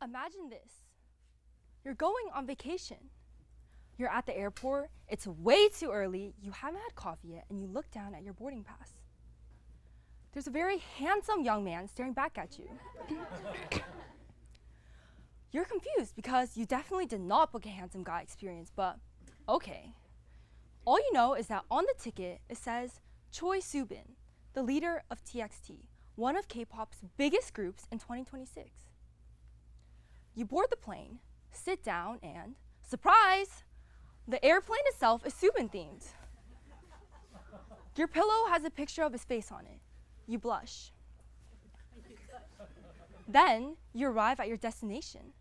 Imagine this. You're going on vacation. You're at the airport, it's way too early, you haven't had coffee yet, and you look down at your boarding pass. There's a very handsome young man staring back at you. You're confused because you definitely did not book a handsome guy experience, but okay. All you know is that on the ticket, it says Choi Soobin, the leader of TXT, one of K-pop's biggest groups in 2026. You board the plane, sit down, and surprise! The airplane itself is Soobin themed. Your pillow has a picture of his face on it. You blush. Then you arrive at your destination.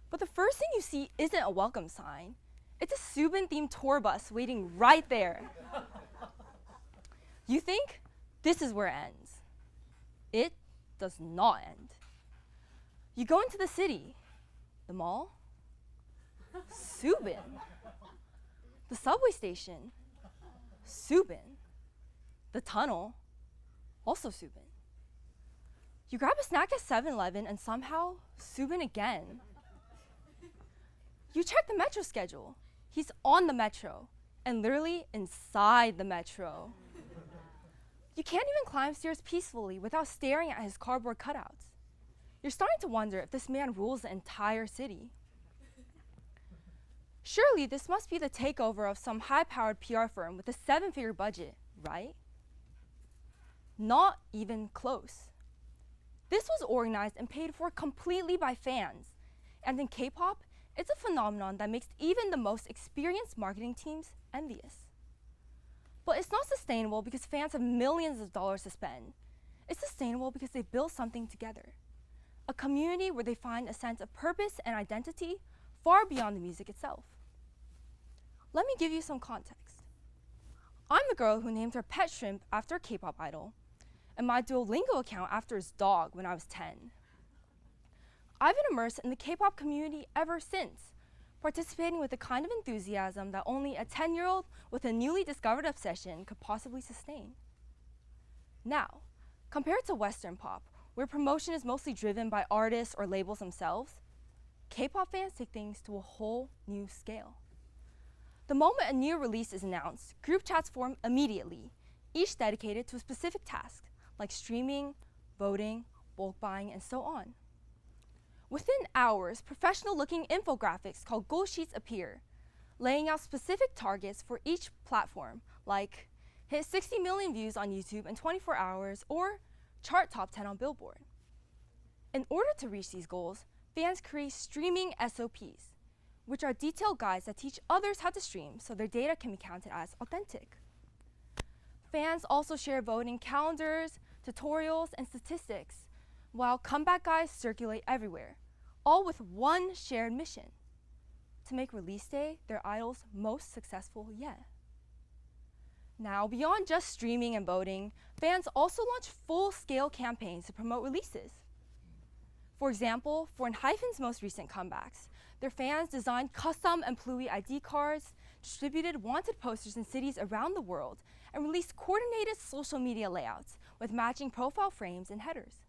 But the first thing you see isn't a welcome sign. It's a Soobin themed tour bus waiting right there. You think this is where it ends. It does not end. You go into the city, the mall, Soobin. The subway station, Soobin. The tunnel, also Soobin. You grab a snack at 7-Eleven and somehow Soobin again. You check the metro schedule. He's on the metro and literally inside the metro. You can't even climb stairs peacefully without staring at his cardboard cutouts. You're starting to wonder if this man rules the entire city. Surely this must be the takeover of some high-powered PR firm with a 7-figure budget, right? Not even close. This was organized and paid for completely by fans. And in K-pop, it's a phenomenon that makes even the most experienced marketing teams envious. But it's not sustainable because fans have millions of dollars to spend. It's sustainable because they build something together. A community where they find a sense of purpose and identity far beyond the music itself. Let me give you some context. I'm the girl who named her pet shrimp after a K-pop idol, and my Duolingo account after his dog when I was 10. I've been immersed in the K-pop community ever since, participating with the kind of enthusiasm that only a 10-year-old with a newly discovered obsession could possibly sustain. Now, compared to Western pop, where promotion is mostly driven by artists or labels themselves, K-pop fans take things to a whole new scale. The moment a new release is announced, group chats form immediately, each dedicated to a specific task, like streaming, voting, bulk buying, and so on. Within hours, professional-looking infographics called goal sheets appear, laying out specific targets for each platform, like hit 60 million views on YouTube in 24 hours, or chart top 10 on Billboard. In order to reach these goals, fans create streaming SOPs, which are detailed guides that teach others how to stream so their data can be counted as authentic. Fans also share voting calendars, tutorials, and statistics, while comeback guides circulate everywhere, all with one shared mission: to make release day their idol's most successful yet. Now, beyond just streaming and voting, fans also launch full-scale campaigns to promote releases. For example, for ENHYPEN's most recent comebacks, their fans designed custom employee ID cards, distributed wanted posters in cities around the world, and released coordinated social media layouts with matching profile frames and headers.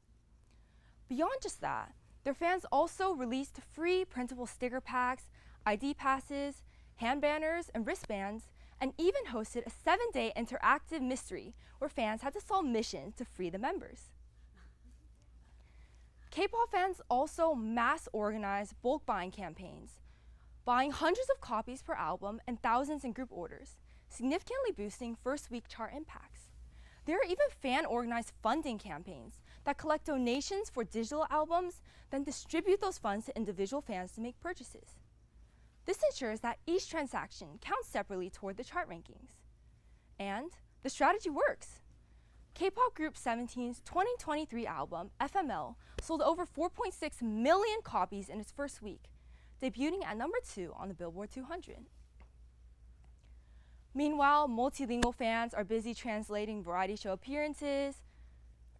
Beyond just that, their fans also released free printable sticker packs, ID passes, hand banners, and wristbands, and even hosted a 7-day interactive mystery where fans had to solve missions to free the members. K-pop fans also mass organize bulk buying campaigns, buying hundreds of copies per album and thousands in group orders, significantly boosting first-week chart impacts. There are even fan-organized funding campaigns that collect donations for digital albums, then distribute those funds to individual fans to make purchases. This ensures that each transaction counts separately toward the chart rankings. And the strategy works. K-pop group 17's 2023 album, FML, sold over 4.6 million copies in its first week, debuting at number 2 on the Billboard 200. Meanwhile, multilingual fans are busy translating variety show appearances,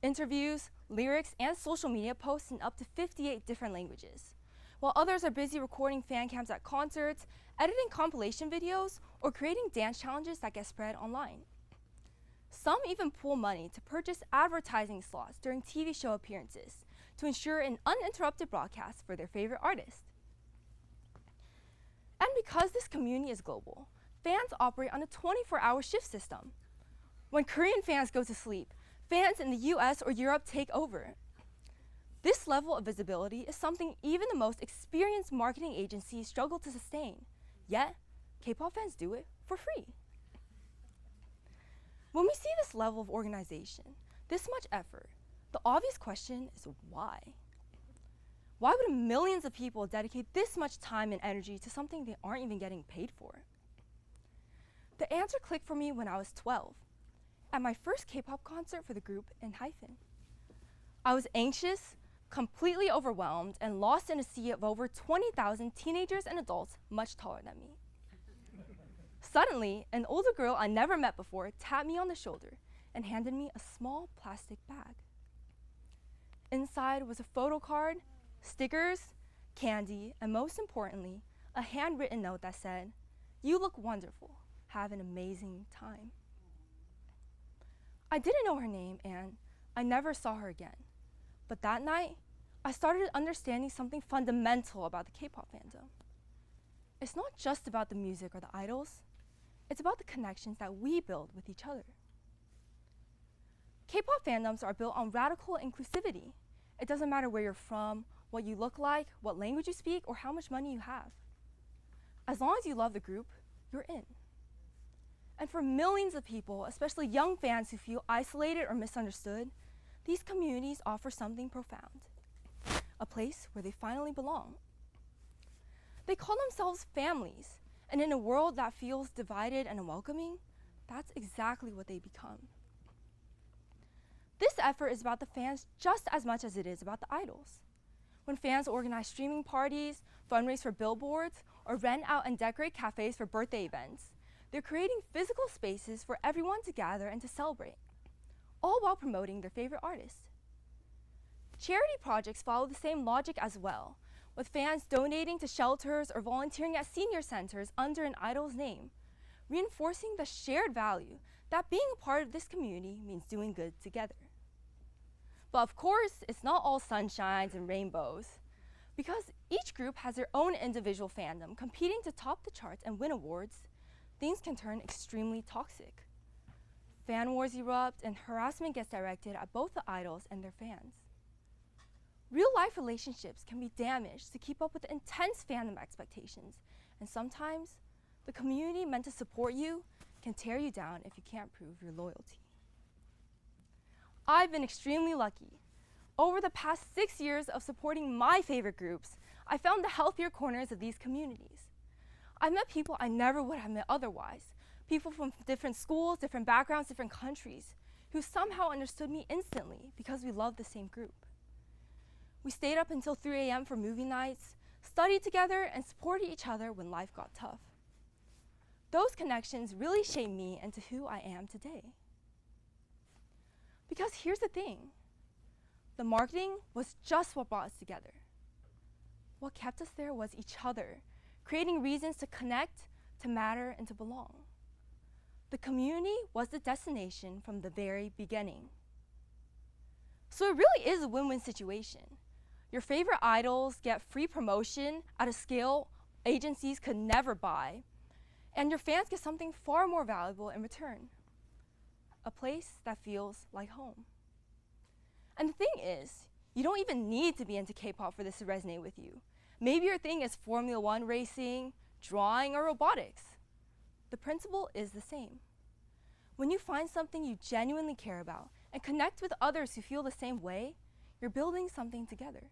interviews, lyrics, and social media posts in up to 58 different languages, while others are busy recording fan cams at concerts, editing compilation videos, or creating dance challenges that get spread online. Some even pool money to purchase advertising slots during TV show appearances, to ensure an uninterrupted broadcast for their favorite artist. And because this community is global, fans operate on a 24-hour shift system. When Korean fans go to sleep, fans in the US or Europe take over. This level of visibility is something even the most experienced marketing agencies struggle to sustain, yet K-pop fans do it for free. When we see this level of organization, this much effort, the obvious question is why? Why would millions of people dedicate this much time and energy to something they aren't even getting paid for? The answer clicked for me when I was 12, at my first K-pop concert for the group in Hyphen. I was anxious, completely overwhelmed, and lost in a sea of over 20,000 teenagers and adults much taller than me. Suddenly, an older girl I never met before tapped me on the shoulder and handed me a small plastic bag. Inside was a photo card, stickers, candy, and most importantly, a handwritten note that said, "You look wonderful. Have an amazing time." I didn't know her name and I never saw her again. But that night, I started understanding something fundamental about the K-pop fandom. It's not just about the music or the idols. It's about the connections that we build with each other. K-pop fandoms are built on radical inclusivity. It doesn't matter where you're from, what you look like, what language you speak, or how much money you have. As long as you love the group, you're in. And for millions of people, especially young fans who feel isolated or misunderstood, these communities offer something profound, a place where they finally belong. They call themselves families, and in a world that feels divided and unwelcoming, that's exactly what they become. This effort is about the fans just as much as it is about the idols. When fans organize streaming parties, fundraise for billboards, or rent out and decorate cafes for birthday events, they're creating physical spaces for everyone to gather and to celebrate, all while promoting their favorite artist. Charity projects follow the same logic as well, with fans donating to shelters or volunteering at senior centers under an idol's name, reinforcing the shared value that being a part of this community means doing good together. But of course, it's not all sunshines and rainbows. Because each group has their own individual fandom competing to top the charts and win awards, things can turn extremely toxic. Fan wars erupt and harassment gets directed at both the idols and their fans. Real-life relationships can be damaged to keep up with intense fandom expectations, and sometimes the community meant to support you can tear you down if you can't prove your loyalty. I've been extremely lucky. Over the past 6 years of supporting my favorite groups, I found the healthier corners of these communities. I've met people I never would have met otherwise, people from different schools, different backgrounds, different countries, who somehow understood me instantly because we loved the same group. We stayed up until 3 a.m. for movie nights, studied together, and supported each other when life got tough. Those connections really shaped me into who I am today. Because here's the thing, the marketing was just what brought us together. What kept us there was each other, creating reasons to connect, to matter, and to belong. The community was the destination from the very beginning. So it really is a win-win situation. Your favorite idols get free promotion at a scale agencies could never buy, and your fans get something far more valuable in return, a place that feels like home. And the thing is, you don't even need to be into K-pop for this to resonate with you. Maybe your thing is Formula 1 racing, drawing, or robotics. The principle is the same. When you find something you genuinely care about and connect with others who feel the same way, you're building something together.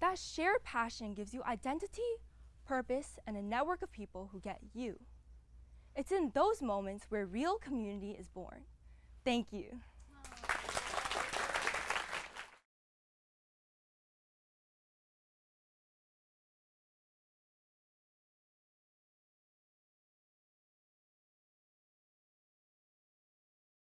That shared passion gives you identity, purpose, and a network of people who get you. It's in those moments where real community is born. Thank you.